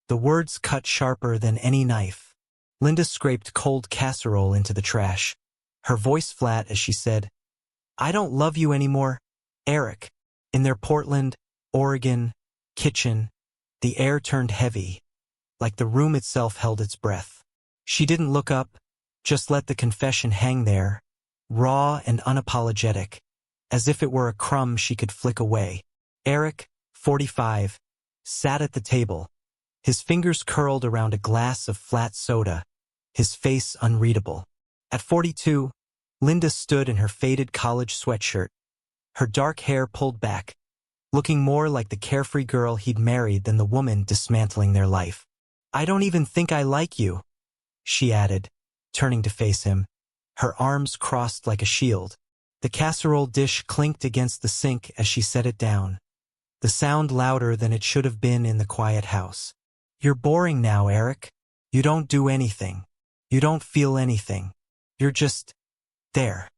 The words cut sharper than any knife. Linda scraped cold casserole into the trash, her voice flat as she said, "I don't love you anymore, Eric." In their Portland, Oregon, kitchen, the air turned heavy, like the room itself held its breath. She didn't look up, just let the confession hang there, raw and unapologetic, as if it were a crumb she could flick away. Eric, 45, sat at the table, his fingers curled around a glass of flat soda, his face unreadable. At 42, Linda stood in her faded college sweatshirt, her dark hair pulled back, looking more like the carefree girl he'd married than the woman dismantling their life. "I don't even think I like you," she added, turning to face him, her arms crossed like a shield. The casserole dish clinked against the sink as she set it down, the sound louder than it should have been in the quiet house. "You're boring now, Eric. You don't do anything. You don't feel anything. You're just there."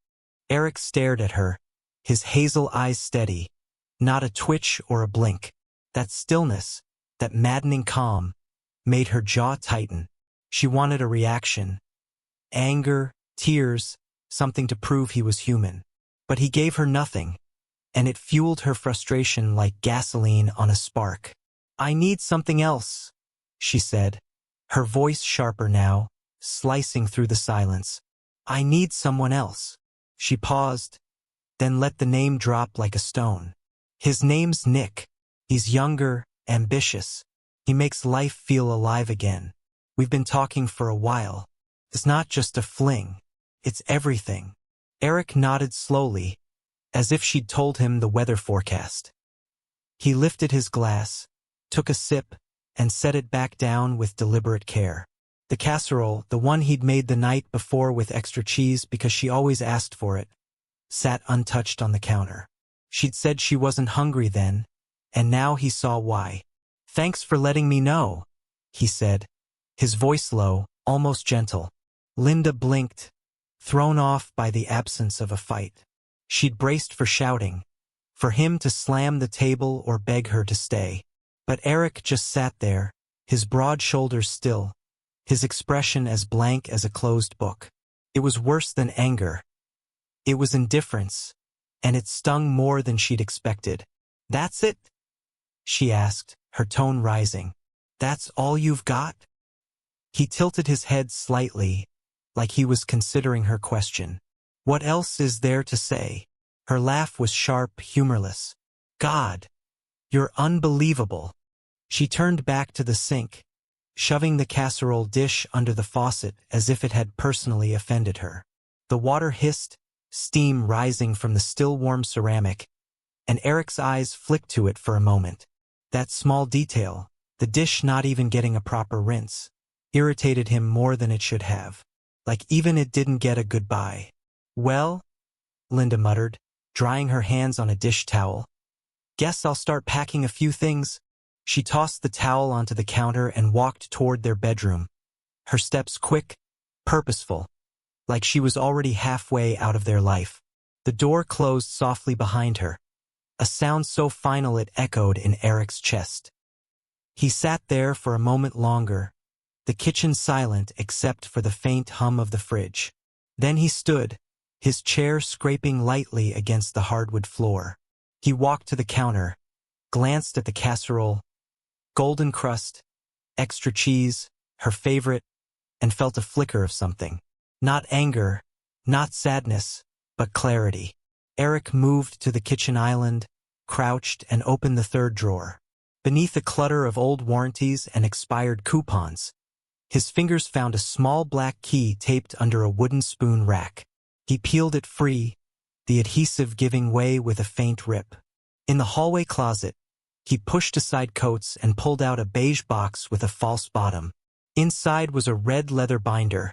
Eric stared at her, his hazel eyes steady, not a twitch or a blink. That stillness, that maddening calm, made her jaw tighten. She wanted a reaction. Anger, tears, something to prove he was human. But he gave her nothing, and it fueled her frustration like gasoline on a spark. "I need something else," she said, her voice sharper now, slicing through the silence. "I need someone else." She paused, then let the name drop like a stone. "His name's Nick. He's younger, ambitious. He makes life feel alive again. We've been talking for a while. It's not just a fling. It's everything." Eric nodded slowly, as if she'd told him the weather forecast. He lifted his glass, took a sip, and set it back down with deliberate care. The casserole, the one he'd made the night before with extra cheese because she always asked for it, sat untouched on the counter. She'd said she wasn't hungry then, and now he saw why. "Thanks for letting me know," he said, his voice low, almost gentle. Linda blinked, thrown off by the absence of a fight. She'd braced for shouting, for him to slam the table or beg her to stay. But Eric just sat there, his broad shoulders still, his expression as blank as a closed book. It was worse than anger. It was indifference, and it stung more than she'd expected. "That's it?" she asked, her tone rising. "That's all you've got?" He tilted his head slightly, like he was considering her question. "What else is there to say?" Her laugh was sharp, humorless. "God, you're unbelievable." She turned back to the sink, shoving the casserole dish under the faucet as if it had personally offended her. The water hissed, steam rising from the still warm ceramic, and Eric's eyes flicked to it for a moment. That small detail, the dish not even getting a proper rinse, irritated him more than it should have. Like even it didn't get a goodbye. "Well," Linda muttered, drying her hands on a dish towel. "Guess I'll start packing a few things." She tossed the towel onto the counter and walked toward their bedroom, her steps quick, purposeful, like she was already halfway out of their life. The door closed softly behind her, a sound so final it echoed in Eric's chest. He sat there for a moment longer, the kitchen silent except for the faint hum of the fridge. Then he stood, his chair scraping lightly against the hardwood floor. He walked to the counter, glanced at the casserole, golden crust, extra cheese, her favorite, and felt a flicker of something. Not anger, not sadness, but clarity. Eric moved to the kitchen island, crouched, and opened the third drawer. Beneath a clutter of old warranties and expired coupons, his fingers found a small black key taped under a wooden spoon rack. He peeled it free, the adhesive giving way with a faint rip. In the hallway closet, he pushed aside coats and pulled out a beige box with a false bottom. Inside was a red leather binder,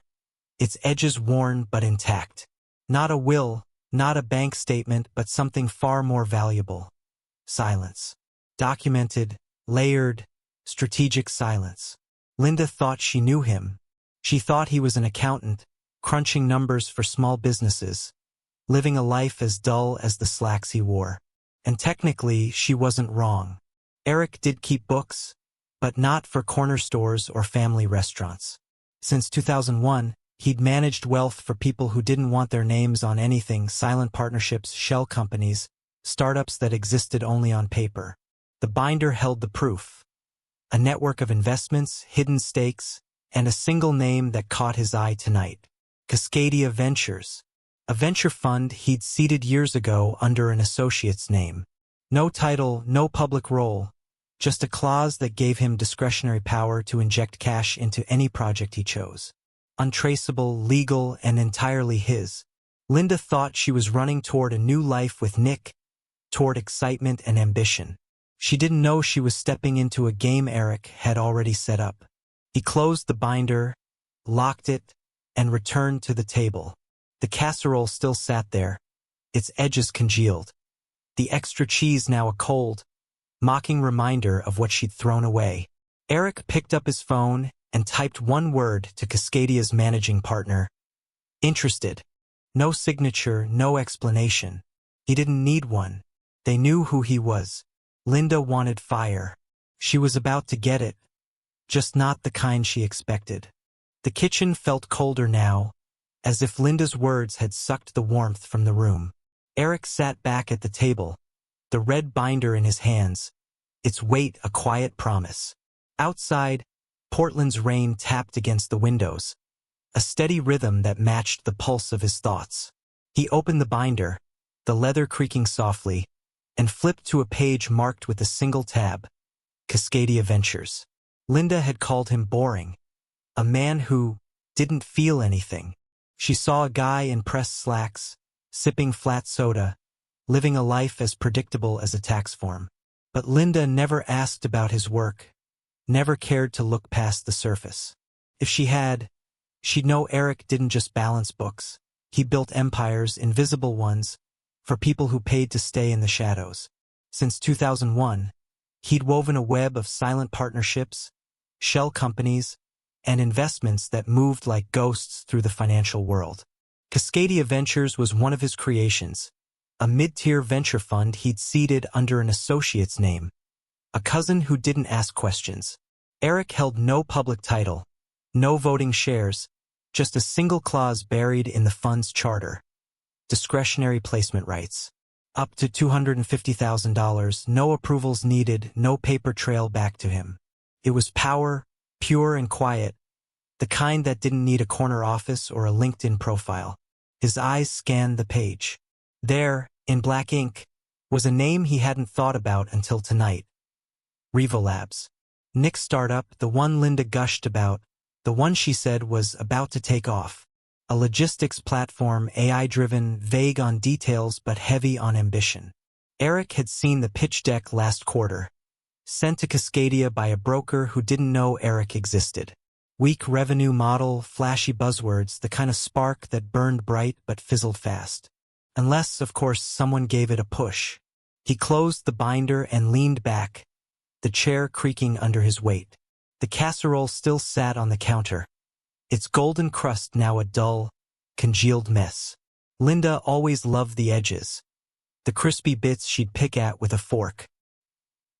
its edges worn but intact. Not a will, not a bank statement, but something far more valuable. Silence. Documented, layered, strategic silence. Linda thought she knew him. She thought he was an accountant, crunching numbers for small businesses, living a life as dull as the slacks he wore. And technically, she wasn't wrong. Eric did keep books, but not for corner stores or family restaurants. Since 2001, he'd managed wealth for people who didn't want their names on anything: silent partnerships, shell companies, startups that existed only on paper. The binder held the proof: a network of investments, hidden stakes, and a single name that caught his eye tonight: Cascadia Ventures, a venture fund he'd seeded years ago under an associate's name. No title, no public role, just a clause that gave him discretionary power to inject cash into any project he chose. Untraceable, legal, and entirely his. Linda thought she was running toward a new life with Nick, toward excitement and ambition. She didn't know she was stepping into a game Eric had already set up. He closed the binder, locked it, and returned to the table. The casserole still sat there, its edges congealed. The extra cheese now a cold, mocking reminder of what she'd thrown away. Eric picked up his phone and typed one word to Cascadia's managing partner: interested. No signature, no explanation. He didn't need one. They knew who he was. Linda wanted fire. She was about to get it, just not the kind she expected. The kitchen felt colder now, as if Linda's words had sucked the warmth from the room. Eric sat back at the table, the red binder in his hands, its weight a quiet promise. Outside, Portland's rain tapped against the windows, a steady rhythm that matched the pulse of his thoughts. He opened the binder, the leather creaking softly, and flipped to a page marked with a single tab: Cascadia Ventures. Linda had called him boring, a man who didn't feel anything. She saw a guy in pressed slacks, sipping flat soda, living a life as predictable as a tax form. But Linda never asked about his work, never cared to look past the surface. If she had, she'd know Eric didn't just balance books. He built empires, invisible ones, for people who paid to stay in the shadows. Since 2001, he'd woven a web of silent partnerships, shell companies, and investments that moved like ghosts through the financial world. Cascadia Ventures was one of his creations, a mid-tier venture fund he'd seeded under an associate's name, a cousin who didn't ask questions. Eric held no public title, no voting shares, just a single clause buried in the fund's charter: discretionary placement rights. Up to $250,000, no approvals needed, no paper trail back to him. It was power, pure and quiet, the kind that didn't need a corner office or a LinkedIn profile. His eyes scanned the page. There, in black ink, was a name he hadn't thought about until tonight: Revolabs. Nick's startup, the one Linda gushed about, the one she said was about to take off. A logistics platform, AI-driven, vague on details but heavy on ambition. Eric had seen the pitch deck last quarter, sent to Cascadia by a broker who didn't know Eric existed. Weak revenue model, flashy buzzwords, the kind of spark that burned bright but fizzled fast. Unless, of course, someone gave it a push. He closed the binder and leaned back, the chair creaking under his weight. The casserole still sat on the counter, its golden crust now a dull, congealed mess. Linda always loved the edges, the crispy bits she'd pick at with a fork.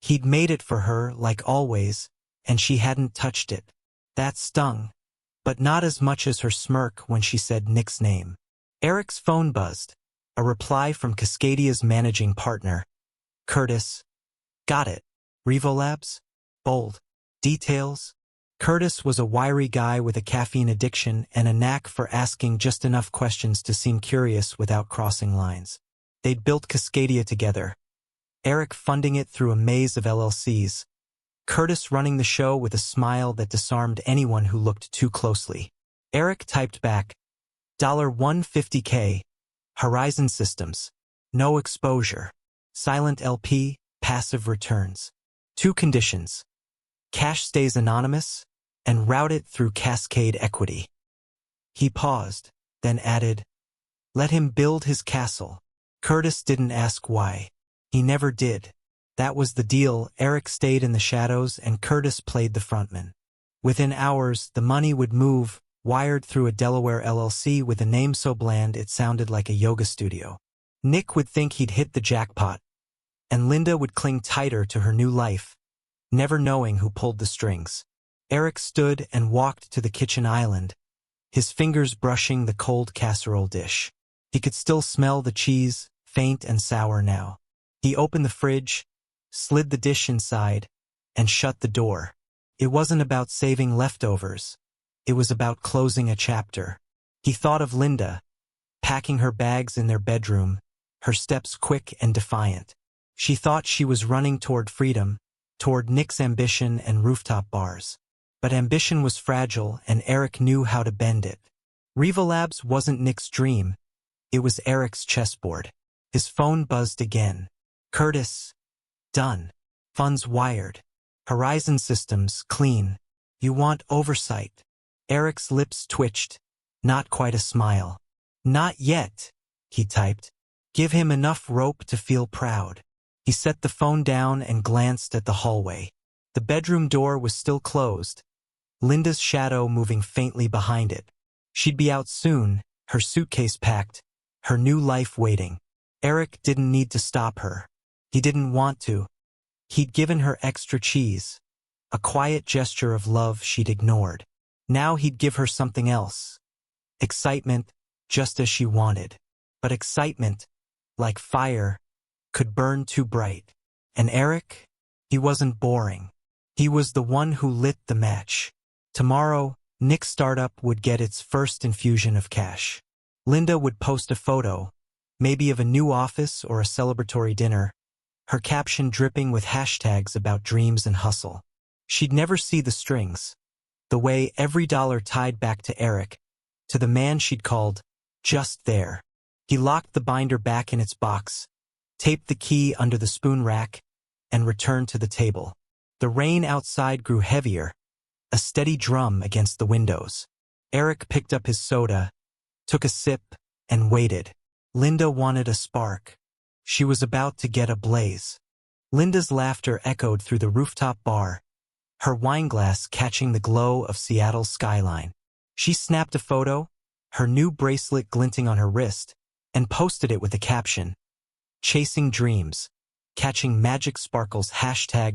He'd made it for her, like always, and she hadn't touched it. That stung, but not as much as her smirk when she said Nick's name. Eric's phone buzzed, a reply from Cascadia's managing partner: Curtis. Got it. Revolabs? Bold. Details? Curtis was a wiry guy with a caffeine addiction and a knack for asking just enough questions to seem curious without crossing lines. They'd built Cascadia together, Eric funding it through a maze of LLCs, Curtis running the show with a smile that disarmed anyone who looked too closely. Eric typed back, $150K, Horizon Systems, no exposure, silent LP, passive returns. 2 conditions: cash stays anonymous, and route it through Cascade Equity. He paused, then added, let him build his castle. Curtis didn't ask why. He never did. That was the deal. Eric stayed in the shadows and Curtis played the frontman. Within hours, the money would move, wired through a Delaware LLC with a name so bland it sounded like a yoga studio. Nick would think he'd hit the jackpot, and Linda would cling tighter to her new life, never knowing who pulled the strings. Eric stood and walked to the kitchen island, his fingers brushing the cold casserole dish. He could still smell the cheese, faint and sour now. He opened the fridge, slid the dish inside, and shut the door. It wasn't about saving leftovers. It was about closing a chapter. He thought of Linda, packing her bags in their bedroom, her steps quick and defiant. She thought she was running toward freedom, toward Nick's ambition and rooftop bars. But ambition was fragile, and Eric knew how to bend it. Riva Labs wasn't Nick's dream. It was Eric's chessboard. His phone buzzed again. Curtis. Done. Funds wired. Horizon systems clean. You want oversight. Eric's lips twitched. Not quite a smile. Not yet, he typed. Give him enough rope to feel proud. He set the phone down and glanced at the hallway. The bedroom door was still closed, Linda's shadow moving faintly behind it. She'd be out soon, her suitcase packed, her new life waiting. Eric didn't need to stop her. He didn't want to. He'd given her extra cheese, a quiet gesture of love she'd ignored. Now he'd give her something else. Excitement, just as she wanted. But excitement, like fire, could burn too bright. And Eric? He wasn't boring. He was the one who lit the match. Tomorrow, Nick's startup would get its first infusion of cash. Linda would post a photo, maybe of a new office or a celebratory dinner, her caption dripping with hashtags about dreams and hustle. She'd never see the strings, the way every dollar tied back to Eric, to the man she'd called just there. He locked the binder back in its box, taped the key under the spoon rack, and returned to the table. The rain outside grew heavier, a steady drum against the windows. Eric picked up his soda, took a sip, and waited. Linda wanted a spark. She was about to get ablaze. Linda's laughter echoed through the rooftop bar, her wineglass catching the glow of Seattle's skyline. She snapped a photo, her new bracelet glinting on her wrist, and posted it with a caption, "Chasing Dreams, Catching Magic Sparkles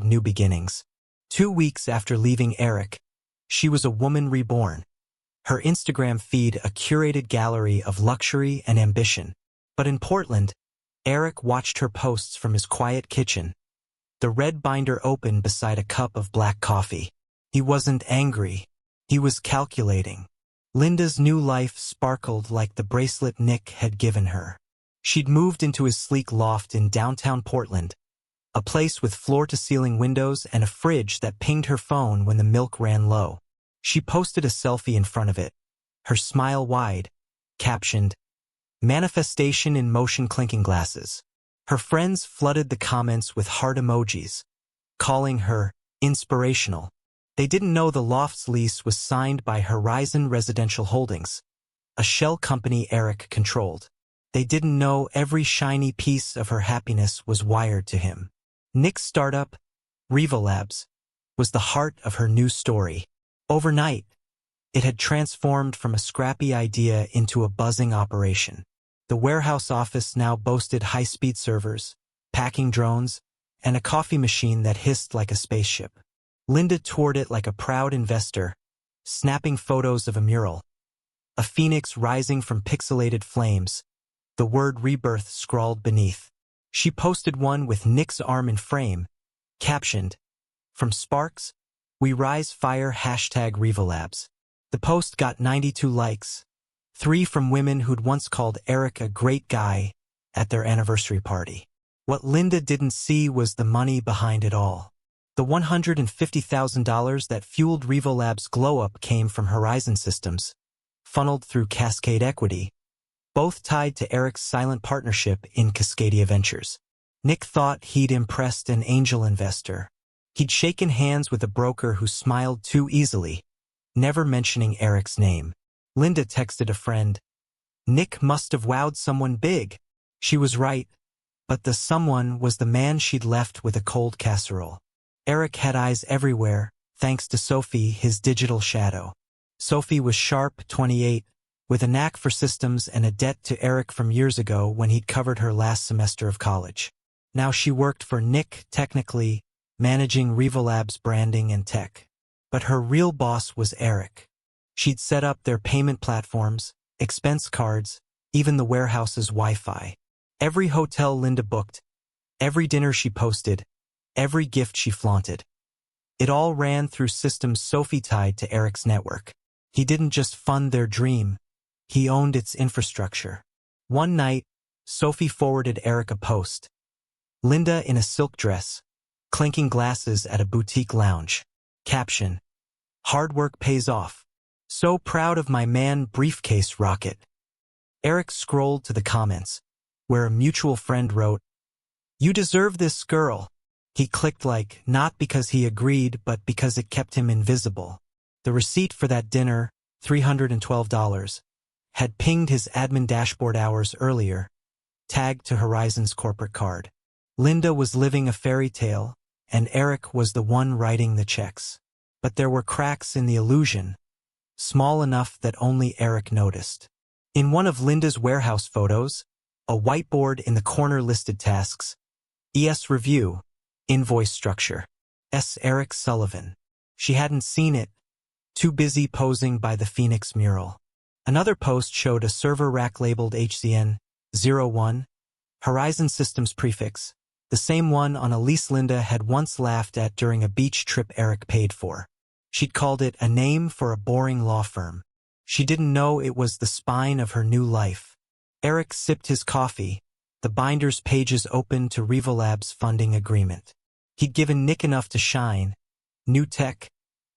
#New Beginnings." 2 weeks after leaving Eric, she was a woman reborn. Her Instagram feed a curated gallery of luxury and ambition. But in Portland, Eric watched her posts from his quiet kitchen, the red binder open beside a cup of black coffee. He wasn't angry. He was calculating. Linda's new life sparkled like the bracelet Nick had given her. She'd moved into his sleek loft in downtown Portland, a place with floor-to-ceiling windows and a fridge that pinged her phone when the milk ran low. She posted a selfie in front of it, her smile wide, captioned, "Manifestation in motion clinking glasses." Her friends flooded the comments with heart emojis, calling her inspirational. They didn't know the loft's lease was signed by Horizon Residential Holdings, a shell company Eric controlled. They didn't know every shiny piece of her happiness was wired to him. Nick's startup, Riva Labs, was the heart of her new story. Overnight, it had transformed from a scrappy idea into a buzzing operation. The warehouse office now boasted high-speed servers, packing drones, and a coffee machine that hissed like a spaceship. Linda toured it like a proud investor, snapping photos of a mural, a phoenix rising from pixelated flames, the word rebirth scrawled beneath. She posted one with Nick's arm in frame, captioned, "From Sparks, we rise fire #Riva Labs." The post got 92 likes, 3 from women who'd once called Eric a great guy at their anniversary party. What Linda didn't see was the money behind it all. The $150,000 that fueled Riva Labs' glow-up came from Horizon Systems, funneled through Cascade Equity, both tied to Eric's silent partnership in Cascadia Ventures. Nick thought he'd impressed an angel investor. He'd shaken hands with a broker who smiled too easily, never mentioning Eric's name. Linda texted a friend, "Nick must have wowed someone big." She was right, but the someone was the man she'd left with a cold casserole. Eric had eyes everywhere, thanks to Sophie, his digital shadow. Sophie was sharp, 28, with a knack for systems and a debt to Eric from years ago when he'd covered her last semester of college. Now she worked for Nick, technically, managing Revolab's branding and tech. But her real boss was Eric. She'd set up their payment platforms, expense cards, even the warehouse's Wi-Fi. Every hotel Linda booked, every dinner she posted, every gift she flaunted. It all ran through systems Sophie tied to Eric's network. He didn't just fund their dream, he owned its infrastructure. One night, Sophie forwarded Eric a post. Linda in a silk dress, clinking glasses at a boutique lounge. Caption: "Hard work pays off. So proud of my man, briefcase rocket." Eric scrolled to the comments, where a mutual friend wrote, "You deserve this, girl." He clicked like, not because he agreed, but because it kept him invisible. The receipt for that dinner, $312, had pinged his admin dashboard hours earlier, tagged to Horizon's corporate card. Linda was living a fairy tale, and Eric was the one writing the checks. But there were cracks in the illusion, small enough that only Eric noticed. In one of Linda's warehouse photos, a whiteboard in the corner listed tasks: ES Review, Invoice Structure, S. Eric Sullivan. She hadn't seen it, too busy posing by the Phoenix mural. Another post showed a server rack labeled HCN01, Horizon Systems prefix, the same one on a lease Linda had once laughed at during a beach trip Eric paid for. She'd called it a name for a boring law firm. She didn't know it was the spine of her new life. Eric sipped his coffee, the binder's pages open to Revolab's funding agreement. He'd given Nick enough to shine: new tech,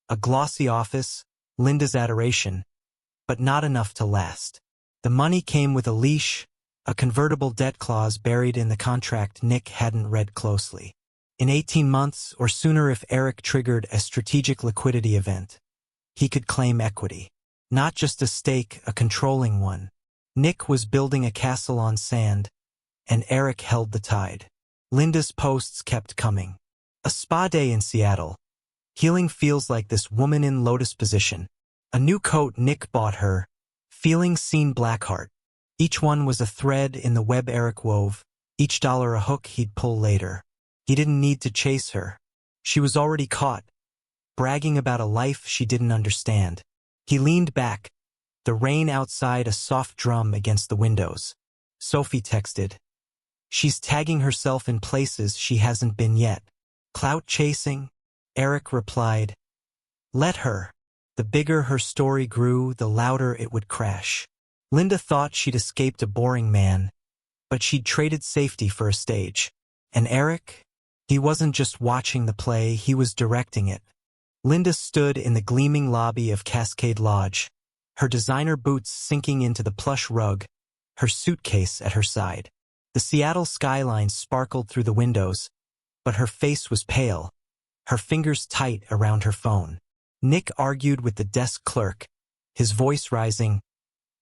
a glossy office, Linda's adoration, but not enough to last. The money came with a leash, a convertible debt clause buried in the contract Nick hadn't read closely. In 18 months, or sooner if Eric triggered a strategic liquidity event, he could claim equity. Not just a stake, a controlling one. Nick was building a castle on sand, and Eric held the tide. Linda's posts kept coming. A spa day in Seattle. Healing feels like this woman in lotus position. A new coat Nick bought her. Feeling seen Blackheart. Each one was a thread in the web Eric wove, each dollar a hook he'd pull later. He didn't need to chase her. She was already caught, bragging about a life she didn't understand. He leaned back, the rain outside a soft drum against the windows. Sophie texted. She's tagging herself in places she hasn't been yet. Clout chasing? Eric replied. Let her. The bigger her story grew, the louder it would crash. Linda thought she'd escaped a boring man, but she'd traded safety for a stage. And Eric? He wasn't just watching the play, he was directing it. Linda stood in the gleaming lobby of Cascade Lodge, her designer boots sinking into the plush rug, her suitcase at her side. The Seattle skyline sparkled through the windows, but her face was pale, her fingers tight around her phone. Nick argued with the desk clerk, his voice rising.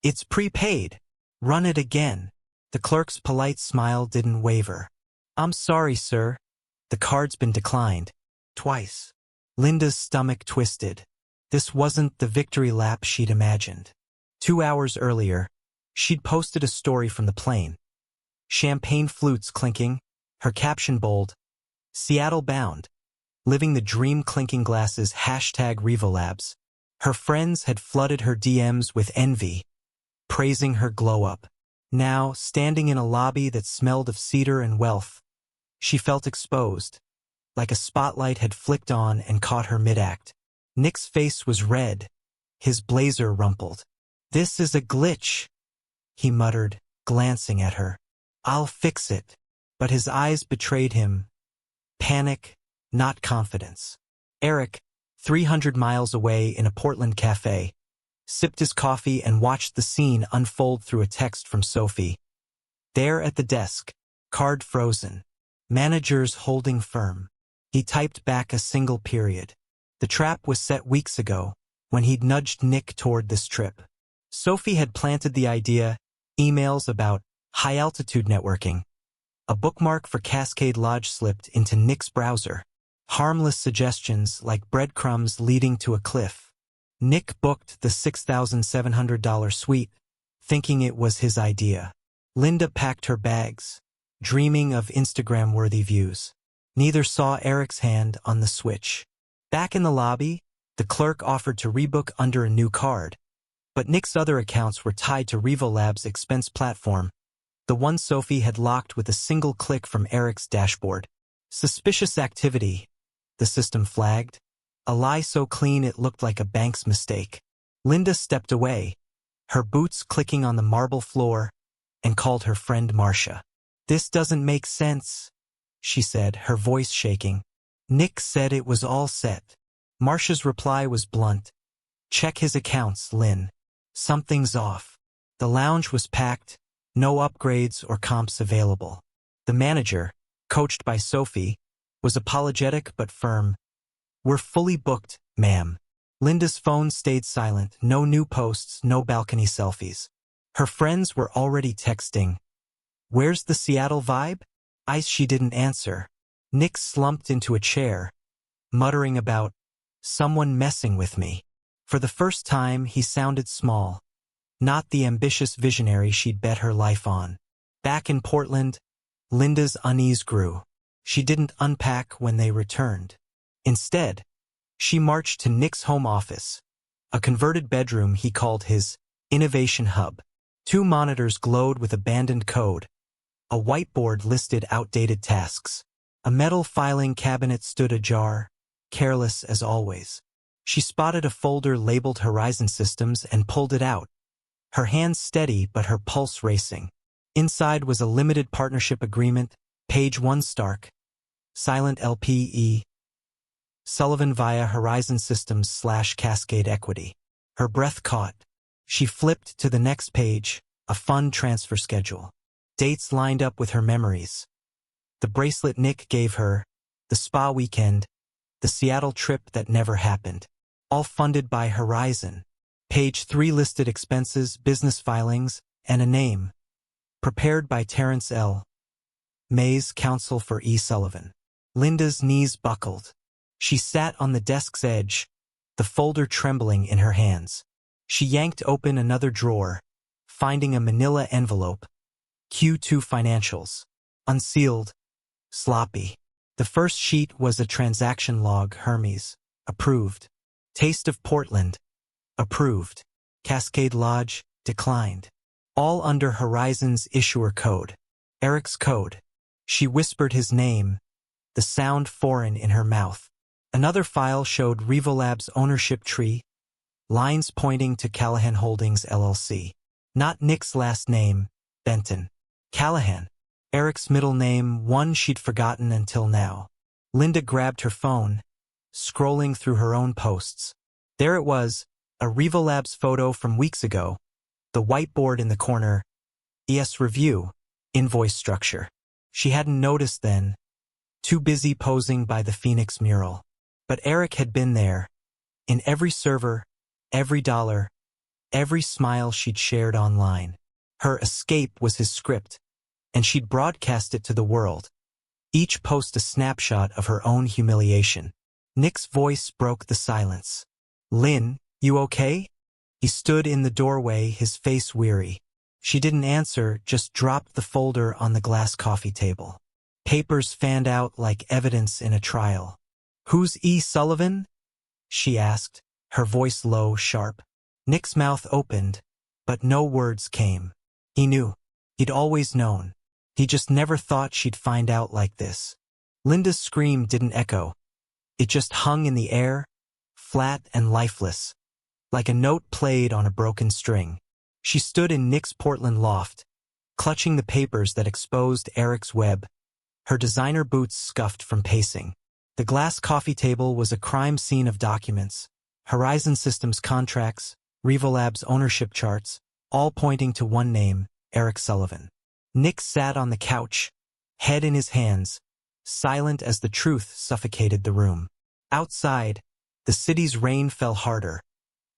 It's prepaid. Run it again. The clerk's polite smile didn't waver. I'm sorry, sir. The card's been declined. Twice. Linda's stomach twisted. This wasn't the victory lap she'd imagined. 2 hours earlier, she'd posted a story from the plane. Champagne flutes clinking, her caption bold, Seattle bound. Living the dream, clinking glasses, #Revolabs. Her friends had flooded her DMs with envy, praising her glow-up. Now, standing in a lobby that smelled of cedar and wealth, she felt exposed, like a spotlight had flicked on and caught her mid-act. Nick's face was red, his blazer rumpled. This is a glitch, he muttered, glancing at her. I'll fix it. But his eyes betrayed him. Panic, not confidence. Eric, 300 miles away in a Portland cafe, sipped his coffee and watched the scene unfold through a text from Sophie. There at the desk, card frozen, managers holding firm. He typed back a single period. The trap was set weeks ago, when he'd nudged Nick toward this trip. Sophie had planted the idea, emails about high-altitude networking. A bookmark for Cascade Lodge slipped into Nick's browser. Harmless suggestions like breadcrumbs leading to a cliff. Nick booked the $6,700 suite, thinking it was his idea. Linda packed her bags, dreaming of Instagram-worthy views. Neither saw Eric's hand on the switch. Back in the lobby, the clerk offered to rebook under a new card, but Nick's other accounts were tied to Revolab's expense platform, the one Sophie had locked with a single click from Eric's dashboard. Suspicious activity, the system flagged. A lie so clean it looked like a bank's mistake. Linda stepped away, her boots clicking on the marble floor, and called her friend Marcia. "This doesn't make sense," she said, her voice shaking. "Nick said it was all set." Marcia's reply was blunt. "Check his accounts, Lynn. Something's off." The lounge was packed, no upgrades or comps available. The manager, coached by Sophie, was apologetic but firm. "We're fully booked, ma'am." Linda's phone stayed silent, no new posts, no balcony selfies. Her friends were already texting. "Where's the Seattle vibe?" She didn't answer. Nick slumped into a chair, muttering about someone messing with me. For the first time, he sounded small, not the ambitious visionary she'd bet her life on. Back in Portland, Linda's unease grew. She didn't unpack when they returned. Instead, she marched to Nick's home office, a converted bedroom he called his innovation hub. 2 monitors glowed with abandoned code. A whiteboard listed outdated tasks. A metal filing cabinet stood ajar, careless as always. She spotted a folder labeled Horizon Systems and pulled it out, her hands steady but her pulse racing. Inside was a limited partnership agreement, page 1 Stark, Silent LPE, Sullivan via Horizon Systems/Cascade Equity. Her breath caught. She flipped to the next page, a fund transfer schedule. Dates lined up with her memories. The bracelet Nick gave her, the spa weekend, the Seattle trip that never happened. All funded by Horizon. Page 3 listed expenses, business filings, and a name. Prepared by Terrence L. Mays, counsel for E. Sullivan. Linda's knees buckled. She sat on the desk's edge, the folder trembling in her hands. She yanked open another drawer, finding a manila envelope. Q2 financials. Unsealed. Sloppy. The first sheet was a transaction log. Hermes. Approved. Taste of Portland. Approved. Cascade Lodge. Declined. All under Horizon's issuer code. Eric's code. She whispered his name, the sound foreign in her mouth. Another file showed Revolab's ownership tree, lines pointing to Callahan Holdings LLC. Not Nick's last name, Benton. Callahan. Eric's middle name, one she'd forgotten until now. Linda grabbed her phone, scrolling through her own posts. There it was, a Revolab's photo from weeks ago. The whiteboard in the corner. ES Review. Invoice structure. She hadn't noticed then, too busy posing by the Phoenix mural. But Eric had been there, in every server, every dollar, every smile she'd shared online. Her escape was his script, and she'd broadcast it to the world. Each post a snapshot of her own humiliation. Nick's voice broke the silence. "Lynn, you okay?" He stood in the doorway, his face weary. She didn't answer, just dropped the folder on the glass coffee table. Papers fanned out like evidence in a trial. "Who's E. Sullivan?" she asked, her voice low, sharp. Nick's mouth opened, but no words came. He knew. He'd always known. He just never thought she'd find out like this. Linda's scream didn't echo. It just hung in the air, flat and lifeless, like a note played on a broken string. She stood in Nick's Portland loft, clutching the papers that exposed Eric's web, her designer boots scuffed from pacing. The glass coffee table was a crime scene of documents, Horizon Systems contracts, Revolab's ownership charts, all pointing to one name, Eric Sullivan. Nick sat on the couch, head in his hands, silent as the truth suffocated the room. Outside, the city's rain fell harder,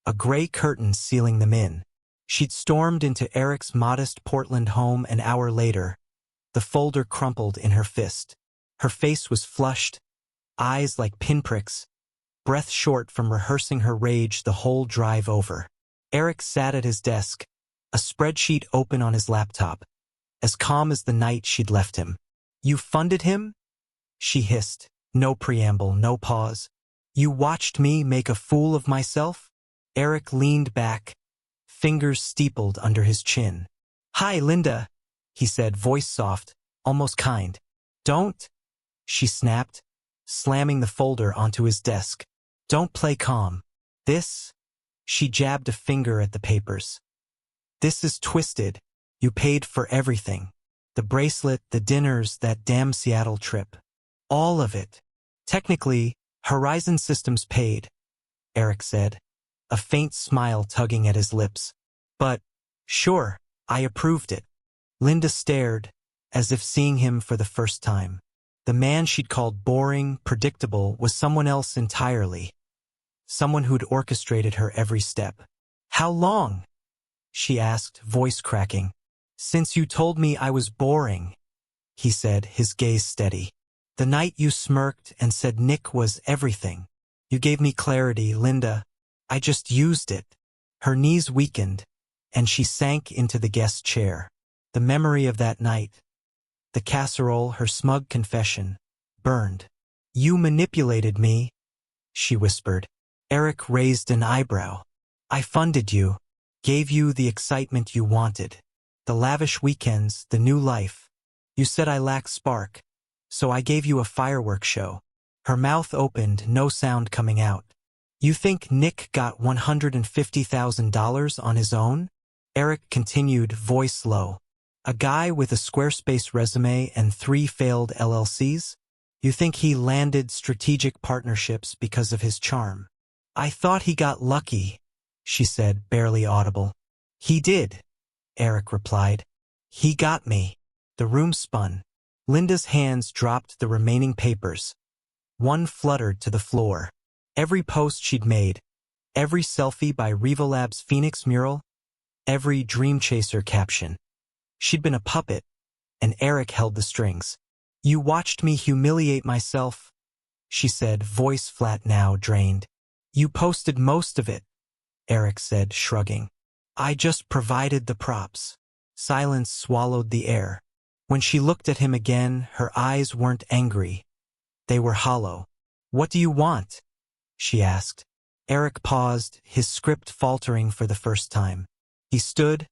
a gray curtain sealing them in. She'd stormed into Eric's modest Portland home an hour later, the folder crumpled in her fist. Her face was flushed, eyes like pinpricks, breath short from rehearsing her rage the whole drive over. Eric sat at his desk, a spreadsheet open on his laptop, as calm as the night she'd left him. "You funded him?" she hissed. No preamble, no pause. You watched me make a fool of myself? Eric leaned back, fingers steepled under his chin. Hi, Linda, he said, voice soft, almost kind. Don't, she snapped, slamming the folder onto his desk. Don't play calm. This, she jabbed a finger at the papers. This is twisted. You paid for everything. The bracelet, the dinners, that damn Seattle trip. All of it. Technically, Horizon Systems paid, Eric said, a faint smile tugging at his lips. But, sure, I approved it. Linda stared, as if seeing him for the first time. The man she'd called boring, predictable, was someone else entirely. Someone who'd orchestrated her every step. How long? She asked, voice cracking. Since you told me I was boring, he said, his gaze steady. The night you smirked and said Nick was everything. You gave me clarity, Linda. I just used it. Her knees weakened, and she sank into the guest chair. The memory of that night, the casserole, her smug confession, burned. You manipulated me, she whispered. Eric raised an eyebrow. I funded you, gave you the excitement you wanted. The lavish weekends, the new life. You said I lacked spark, so I gave you a fireworks show. Her mouth opened, no sound coming out. You think Nick got $150,000 on his own? Eric continued, voice low. A guy with a Squarespace resume and 3 failed LLCs? You think he landed strategic partnerships because of his charm? I thought he got lucky, she said, barely audible. He did, Eric replied. He got me. The room spun. Linda's hands dropped the remaining papers. One fluttered to the floor. Every post she'd made, every selfie by Revolab's Phoenix mural, every dream chaser caption. She'd been a puppet, and Eric held the strings. You watched me humiliate myself, she said, voice flat now, drained. You posted most of it, Eric said, shrugging. I just provided the props. Silence swallowed the air. When she looked at him again, her eyes weren't angry. They were hollow. What do you want? She asked. Eric paused, his script faltering for the first time. He stood,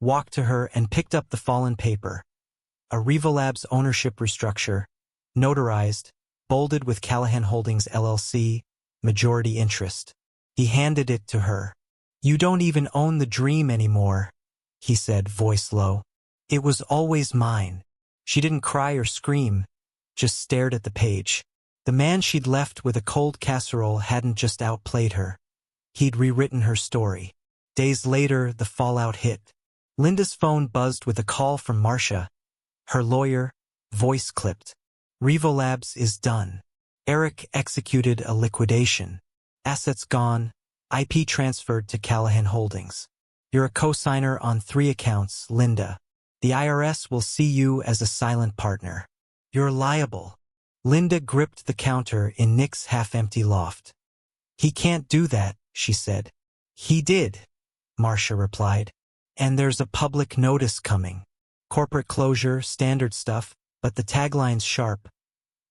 walked to her, and picked up the fallen paper. A Revolab's ownership restructure, notarized, bolded with Callahan Holdings LLC, majority interest. He handed it to her. You don't even own the dream anymore, he said, voice low. It was always mine. She didn't cry or scream, just stared at the page. The man she'd left with a cold casserole hadn't just outplayed her. He'd rewritten her story. Days later, the fallout hit. Linda's phone buzzed with a call from Marcia. Her lawyer, voice clipped. Revolabs is done. Eric executed a liquidation. Assets gone, IP transferred to Callahan Holdings. You're a co-signer on 3 accounts, Linda. The IRS will see you as a silent partner. You're liable. Linda gripped the counter in Nick's half-empty loft. He can't do that, she said. He did, Marcia replied. And there's a public notice coming. Corporate closure, standard stuff, but the tagline's sharp.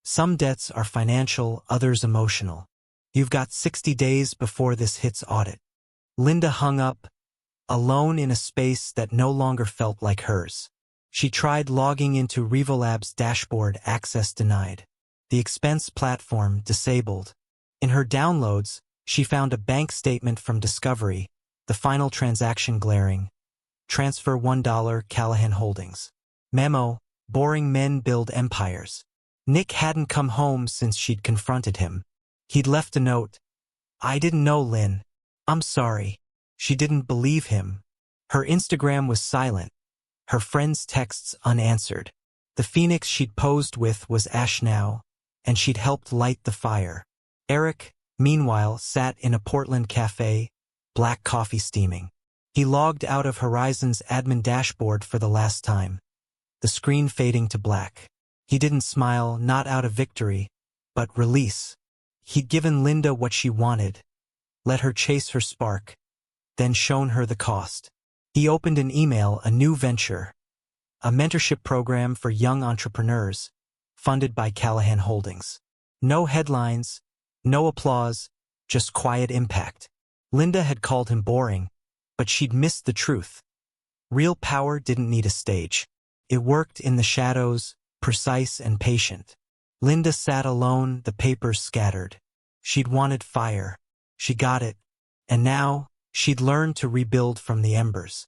Some debts are financial, others emotional. You've got 60 days before this hits audit. Linda hung up, alone in a space that no longer felt like hers. She tried logging into Revolab's dashboard, access denied. The expense platform disabled. In her downloads, she found a bank statement from Discovery, the final transaction glaring. Transfer $1 Callahan Holdings. Memo, boring men build empires. Nick hadn't come home since she'd confronted him. He'd left a note. I didn't know, Lynn. I'm sorry. She didn't believe him. Her Instagram was silent. Her friends' texts unanswered. The Phoenix she'd posed with was ash now, and she'd helped light the fire. Eric, meanwhile, sat in a Portland cafe, black coffee steaming. He logged out of Horizon's admin dashboard for the last time, the screen fading to black. He didn't smile, not out of victory, but release. He'd given Linda what she wanted, let her chase her spark, then shown her the cost. He opened an email, a new venture, a mentorship program for young entrepreneurs, funded by Callahan Holdings. No headlines, no applause, just quiet impact. Linda had called him boring, but she'd missed the truth. Real power didn't need a stage. It worked in the shadows, precise and patient. Linda sat alone, the papers scattered. She'd wanted fire. She got it. And now, she'd learned to rebuild from the embers.